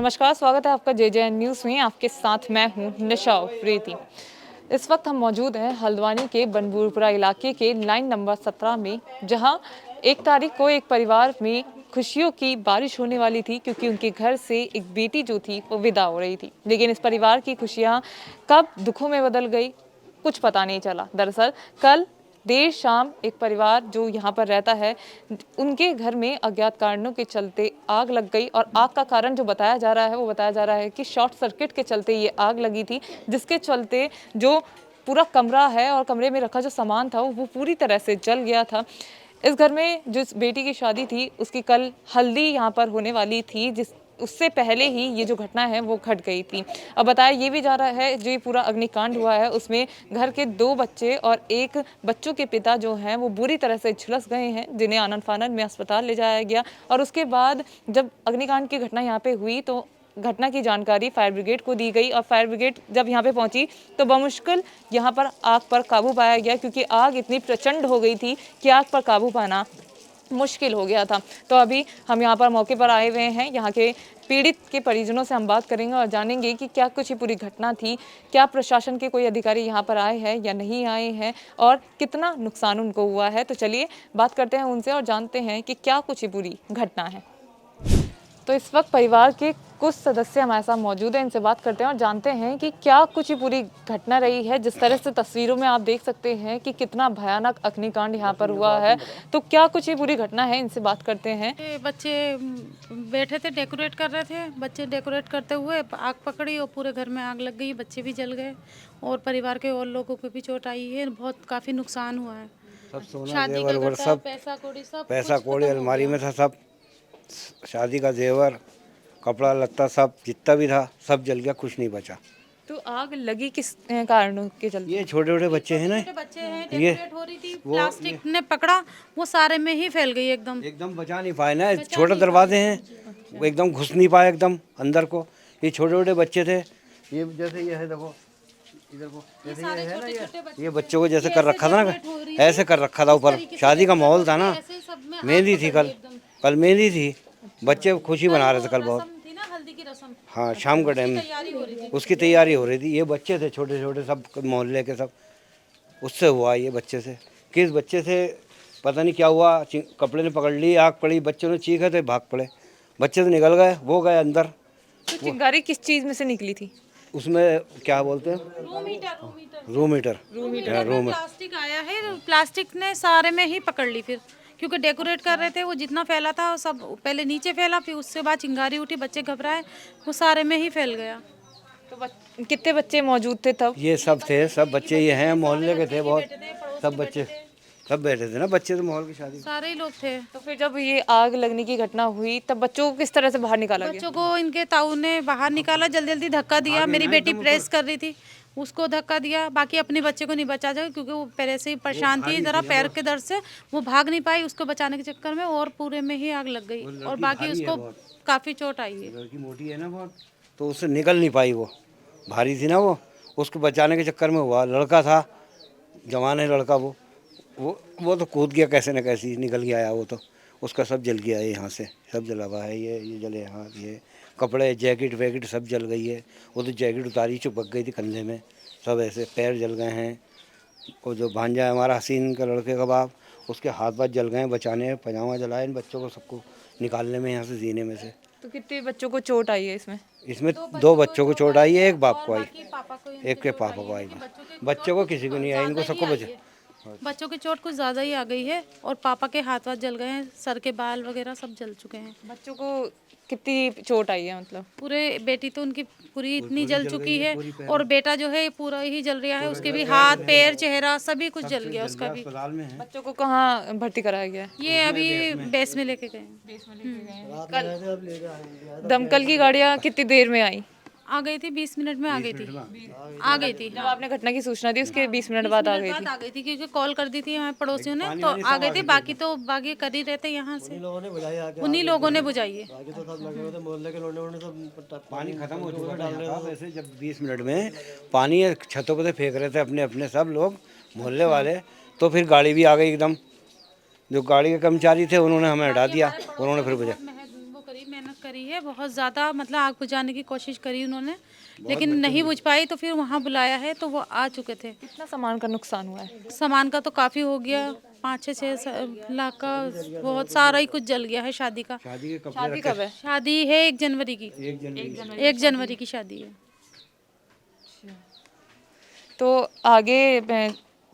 नमस्कार, स्वागत है आपका जे न्यूज़ में। आपके साथ मैं हूं निशा प्रीति। इस वक्त हम मौजूद हैं हल्द्वानी के बनबूरपुरा इलाके के लाइन नंबर 17 में, जहां 1 तारीख को एक परिवार में खुशियों की बारिश होने वाली थी, क्योंकि उनके घर से एक बेटी जो थी वो विदा हो रही थी। लेकिन इस परिवार की खुशियां कब दुखों में बदल गई, कुछ पता नहीं चला। दरअसल कल देर शाम एक परिवार जो यहाँ पर रहता है, उनके घर में अज्ञात कारणों के चलते आग लग गई। और आग का कारण जो बताया जा रहा है, वो बताया जा रहा है कि शॉर्ट सर्किट के चलते ये आग लगी थी, जिसके चलते जो पूरा कमरा है और कमरे में रखा जो सामान था वो पूरी तरह से जल गया था। इस घर में जिस बेटी की शादी थी, उसकी कल हल्दी यहाँ पर होने वाली थी, जिस उससे पहले ही ये जो घटना है वो घट गई थी। अब बताया ये भी जा रहा है, जो ये पूरा अग्निकांड हुआ है उसमें घर के 2 बच्चे और एक बच्चों के पिता जो हैं वो बुरी तरह से झुलस गए हैं, जिन्हें आनन फानन में अस्पताल ले जाया गया। और उसके बाद जब अग्निकांड की घटना यहाँ पे हुई तो घटना की जानकारी फायर ब्रिगेड को दी गई, और फायर ब्रिगेड जब यहाँ पे पहुंची तो बमुश्किल यहाँ पर आग पर काबू पाया गया, क्योंकि आग इतनी प्रचंड हो गई थी कि आग पर काबू पाना मुश्किल हो गया था। तो अभी हम यहाँ पर मौके पर आए हुए हैं, यहाँ के पीड़ित के परिजनों से हम बात करेंगे और जानेंगे कि क्या कुछ ये पूरी घटना थी, क्या प्रशासन के कोई अधिकारी यहाँ पर आए हैं या नहीं आए हैं, और कितना नुकसान उनको हुआ है। तो चलिए बात करते हैं उनसे और जानते हैं कि क्या कुछ ये पूरी घटना है। तो इस वक्त परिवार के कुछ सदस्य हमारे साथ मौजूद हैं, इनसे बात करते हैं और जानते हैं कि क्या कुछ ही पूरी घटना रही है। जिस तरह से तस्वीरों में आप देख सकते हैं कि कितना भयानक अग्निकांड यहाँ पर हुआ है, तो क्या कुछ ही पूरी घटना है, इनसे बात करते हैं। बच्चे बैठे थे, डेकोरेट कर रहे थे। बच्चे डेकोरेट करते हुए आग पकड़ी और पूरे घर में आग लग गई। बच्चे भी जल गए और परिवार के और लोगों को भी चोट आई है। बहुत काफ़ी नुकसान हुआ है। सब सोना शादी जेवर का वर सब पैसा कौड़ी अलमारी में था, सब शादी का जेवर कपड़ा लत्ता सब जितना भी था सब जल गया, कुछ नहीं बचा। तो आग लगी किस कारणों के चलते? ये छोटे छोटे बच्चे हैं ना, बच्चे हैं, ये डेकोरेट हो रही थी, प्लास्टिक ने पकड़ा, वो सारे में ही फैल गई एकदम। एकदम बचा नहीं पाए ना, छोटे दरवाजे हैं, वो एकदम घुस नहीं पाए एकदम अंदर को। ये छोटे छोटे बच्चे थे, ये जैसे ये है, देखो इधर को, जैसे ये है ना, ये बच्चों को जैसे कर रखा था ना, ऐसे कर रखा था ऊपर। शादी का माहौल था ना, मेहंदी थी कल मेहंदी थी, बच्चे खुशी मना रहे थे कल बहुत। थी ना हल्दी की रस्म, हाँ, शाम के टाइम में उसकी तैयारी हो रही थी। ये बच्चे थे छोटे छोटे, सब मोहल्ले के सब, उससे हुआ ये बच्चे से। किस बच्चे से पता नहीं क्या हुआ, कपड़े ने पकड़ ली, आग पड़ी, बच्चों ने चीखा तो भाग पड़े, बच्चे तो निकल गए, वो गए अंदर। तो चिंगारी किस चीज में से निकली थी? उसमें क्या बोलते हैं, रूम हीटर। प्लास्टिक आया है, प्लास्टिक ने सारे में ही पकड़ ली। फिर क्योंकि डेकोरेट कर रहे थे, वो जितना फैला था वो सब पहले नीचे फैला, फिर उसके बाद चिंगारी उठी, बच्चे घबराए, वो सारे में ही फैल गया। तो कितने बच्चे मौजूद थे तब? ये सब थे, सब बच्चे ये हैं, मोहल्ले के थे बहुत, सब बच्चे सब बैठे थे ना, बच्चे तो माहौल की शादी, सारे ही लोग थे। तो फिर जब ये आग लगने की घटना हुई तब बच्चों को किस तरह से बाहर निकाला गया? बच्चों को इनके ताऊ ने बाहर निकाला, जल्दी जल्दी धक्का दिया। मेरी बेटी प्रेस कर रही थी, उसको धक्का दिया। बाकी अपने बच्चे को नहीं बचा जाए, क्योंकि वो पहले से ही परेशान थी, जरा पैर के दर्द से वो भाग नहीं पाई। उसको बचाने के चक्कर में और पूरे में ही आग लग गई, और बाकी उसको काफी चोट आई है। लड़की मोटी है ना बहुत, तो उससे निकल नहीं पाई, वो भारी थी ना, वो उसको बचाने के चक्कर में हुआ। लड़का था, जवान है लड़का, वो तो कूद गया कैसे न कैसे, निकल गया आया वो तो, उसका सब जल गया है, यहाँ से सब जला हुआ है। ये जले हाथ, ये कपड़े, जैकेट वैकेट सब जल गई है। वो तो जैकेट उतारी, चिपक गई थी कंधे में, सब ऐसे पैर जल गए हैं। और जो भांजा है हमारा हसीन का लड़के का बाप, उसके हाथ पाथ जल गए हैं। बचाने पजामा जलाए इन बच्चों को, सबको निकालने में यहाँ से, जीने में से। तो कितने बच्चों को चोट आई है इसमें? इसमें 2 बच्चों को चोट आई है, एक बाप को आई, एक के पापा को आई। बच्चों को किसी को नहीं आई, इनको सबको बचे। बच्चों की चोट कुछ ज़्यादा ही आ गई है, और पापा के हाथ वाथ जल गए हैं, सर के बाल वगैरह सब जल चुके हैं। बच्चों को कितनी चोट आई है मतलब? पूरे बेटी तो उनकी पूरी इतनी जल चुकी है, और बेटा जो है पूरा ही जल रहा है, उसके भी हाथ पैर चेहरा सभी कुछ जल गया उसका भी। बच्चों को कहाँ भर्ती कराया गया है? ये अभी बेस में लेके गए। दमकल की गाड़ियाँ कितनी देर में आई? आ गई थी, 20 मिनट में आ गई थी। जब आपने घटना की सूचना दी उसके 20 मिनट बाद आ गई थी? आ गई थी, क्योंकि कॉल कर दी थी हमारे पड़ोसियों ने, तो आ गई थी। बाकी तो बाकी कर ही रहते यहाँ से, उन्हीं लोगों ने बुझाई है। पानी खत्म हो चुका था वैसे, जब 20 मिनट में पानी छतों पर फेंक रहे थे अपने अपने सब लोग मोहल्ले वाले, तो फिर गाड़ी भी आ गई एकदम। जो गाड़ी के कर्मचारी थे उन्होंने हमें हटा दिया, उन्होंने फिर बुझा। मेहनत करी करी है बहुत ज़्यादा, मतलब आग बुझाने की कोशिश करी उन्होंने, लेकिन नहीं बुझ पाई, तो फिर वहाँ बुलाया है तो वो आ चुके थे। कितना सामान का नुकसान हुआ है? सामान का तो काफ़ी हो गया, 5-6 लाख का बहुत सारा ही कुछ जल गया है शादी का। शादी के कपड़े शादी कब है? शादी है 1 जनवरी की, 1 जनवरी की शादी है। तो आगे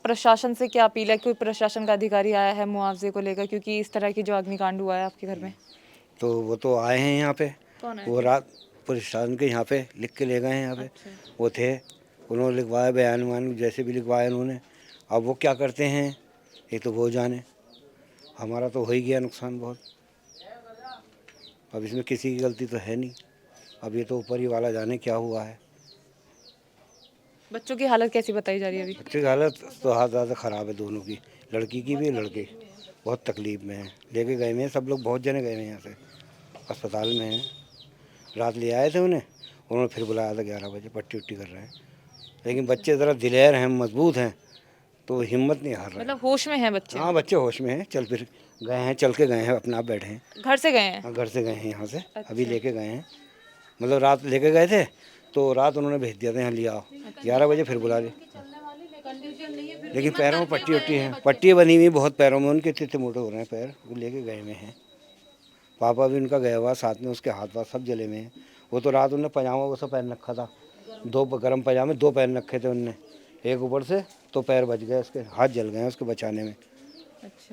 प्रशासन से क्या अपील है? कोई प्रशासन का अधिकारी आया है मुआवजे को लेकर, क्योंकि इस तरह की जो अग्निकांड हुआ है आपके घर में? तो वो तो आए हैं यहाँ पे, कौन है? वो रात प्रशासन के यहाँ पे लिख के ले गए हैं यहाँ पे। वो थे, उन्होंने लिखवाया बयान वान जैसे भी लिखवाया उन्होंने। अब वो क्या करते हैं ये तो वो जाने, हमारा तो हो ही गया नुकसान बहुत। अब इसमें किसी की गलती तो है नहीं, अब ये तो ऊपर ही वाला जाने क्या हुआ है। बच्चों की हालत कैसी बताई जा रही है अभी? बच्चे की हालत तो हाथ ज़्यादा ख़राब है दोनों की, लड़की की भी लड़के की। बहुत तकलीफ में है, लेके गए हुए हैं सब लोग, बहुत जने गए हुए हैं यहाँ से, अस्पताल में हैं। रात ले आए थे उन्हें, उन्होंने फिर बुलाया था 11 बजे, पट्टी उट्टी कर रहे हैं। लेकिन बच्चे ज़रा दिलेर हैं, मजबूत हैं, तो हिम्मत नहीं हार रहे। मतलब होश में हैं बच्चे? हाँ बच्चे होश में हैं, चल फिर गए हैं, चल के गए हैं, अपने आप बैठे हैं। घर से गए हैं? हाँ घर से गए हैं यहाँ से, अभी लेके गए हैं, मतलब रात लेके गए थे तो रात उन्होंने भेज दिया था यहाँ लिया आओ, 11 बजे फिर बुला ली। लेकिन पैरों में पट्टी उट्टी है, पट्टी बनी हुई बहुत पैरों में उनके, इतने मोटे हो रहे हैं पैर, वो लेके गए हुए हैं। पापा भी उनका गया हुआ साथ में, उसके हाथ वाथ सब जले हुए हैं। वो तो रात उन्होंने पजामा वो सब पहन रखा था, 2 गर्म पजामे 2 पहन रखे थे उनने, एक ऊपर से, तो पैर बच गए उसके, हाथ जल गए उसके बचाने में।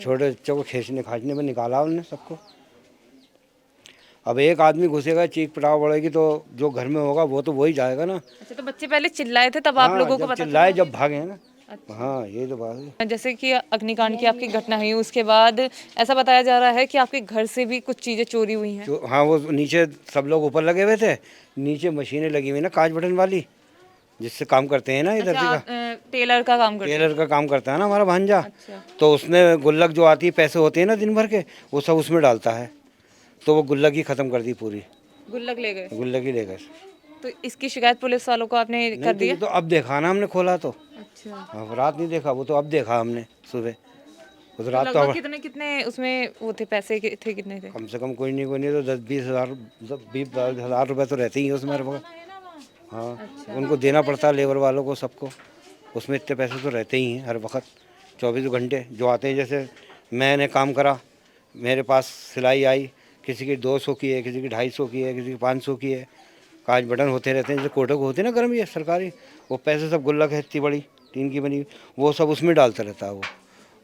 छोटे बच्चों को खींचने खाचने में निकाला उन्होंने सबको। अब एक आदमी घुसेगा, चीख पटाव बढ़ेगी, तो जो घर में होगा वो तो वही जाएगा ना। अच्छा, तो बच्चे पहले चिल्लाए थे तब आप लोगों को जब पता चिल्लाए जब भागे हैं ना। हाँ ये तो बात है। जैसे कि अग्निकांड की आपकी घटना हुई, उसके बाद ऐसा बताया जा रहा है कि आपके घर से भी कुछ चीजें चोरी हुई हैं? हाँ वो नीचे सब लोग ऊपर लगे हुए थे, नीचे मशीनें लगी हुई ना कांच बटन वाली, जिससे काम करते हैं ना इधर अच्छा, टेलर का काम करते हैं? टेलर का काम करता है ना हमारा भांजा। अच्छा। तो उसने गुल्लक जो आती है, पैसे होते हैं ना दिन भर के, वो सब उसमें डालता है, तो वो गुल्लक ही ख़त्म कर दी पूरी, गुल्लक ले गए? गुल्लक ही ले गए। तो इसकी शिकायत पुलिस वालों को आपने कर दी है? तो अब देखा ना हमने, खोला तो अच्छा। अब रात नहीं देखा, वो तो अब देखा हमने सुबह। वो तो रात तो लगभग कितने कितने उसमें वो थे, पैसे थे कितने थे? कम से कम कोई नहीं तो 10-20 हज़ार 20,000 रुपये तो रहते ही हैं उसमें हर वक्त। हाँ उनको देना पड़ता है लेबर वालों को सबको, उसमें इतने पैसे तो रहते ही हैं हर वक्त 24 घंटे जो आते हैं। जैसे मैंने काम करा, मेरे पास सिलाई आई, किसी की 200 की है, किसी की 250 की है, किसी की 500 की है, कांच बटन होते रहते हैं जैसे कोटो को होते हैं ना गर्म, ये सरकारी, वो पैसे सब गुल्लक है इतनी बड़ी टीन की बनी, वो सब उसमें डालता रहता है। वो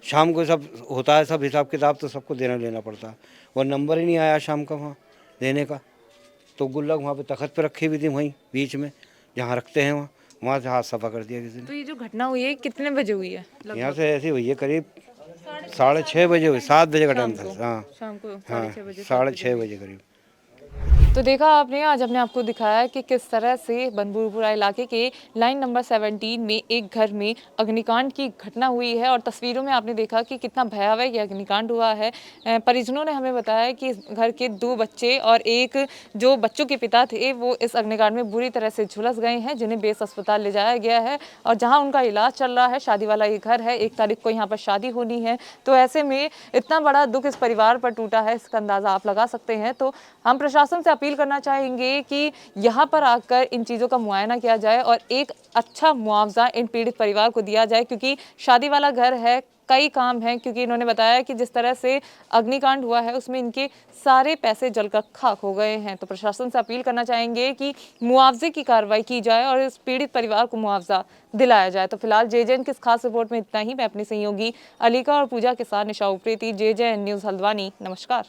शाम को सब होता है, सब हिसाब किताब तो सबको देना लेना पड़ता है। वो नंबर ही नहीं आया शाम का वहाँ देने का, तो गुल्लक वहाँ पे तखत पे रखी हुई थी, वहीं बीच में जहाँ रखते हैं वहाँ से हाथ सफा कर दिया किसी ने। तो ये जो घटना हुई है कितने बजे हुई है? यहाँ से ऐसी हुई है करीब 6:30 बजे हुई, 7 बजे का टाइम था। हाँ शाम को हाँ 6:30 बजे। 6:30 बजे करीब। तो देखा आपने, आज हमने आपको दिखाया कि किस तरह से बनबूरपुरा इलाके के लाइन नंबर 17 में एक घर में अग्निकांड की घटना हुई है, और तस्वीरों में आपने देखा कि कितना भयावह ये अग्निकांड हुआ है। परिजनों ने हमें बताया कि इस घर के 2 बच्चे और एक जो बच्चों के पिता थे वो इस अग्निकांड में बुरी तरह से झुलस गए हैं, जिन्हें बेस अस्पताल ले जाया गया है और जहाँ उनका इलाज चल रहा है। शादी वाला ये घर है, 1 तारीख को यहाँ पर शादी होनी है, तो ऐसे में इतना बड़ा दुख इस परिवार पर टूटा है, इसका अंदाज़ा आप लगा सकते हैं। तो हम प्रशासन से अपील करना चाहेंगे कि यहाँ पर आकर इन चीज़ों का मुआयना किया जाए और एक अच्छा मुआवजा इन पीड़ित परिवार को दिया जाए, क्योंकि शादी वाला घर है, कई काम हैं। क्योंकि इन्होंने बताया कि जिस तरह से अग्निकांड हुआ है उसमें इनके सारे पैसे जलकर खाक हो गए हैं। तो प्रशासन से अपील करना चाहेंगे कि मुआवजे की कार्रवाई की जाए और इस पीड़ित परिवार को मुआवजा दिलाया जाए। तो फिलहाल जेजेएन की इस खास रिपोर्ट में इतना ही। मैं अपनी सहयोगी अलीका और पूजा के साथ निशा उप्रेती, जेजेएन न्यूज़ हल्द्वानी। नमस्कार।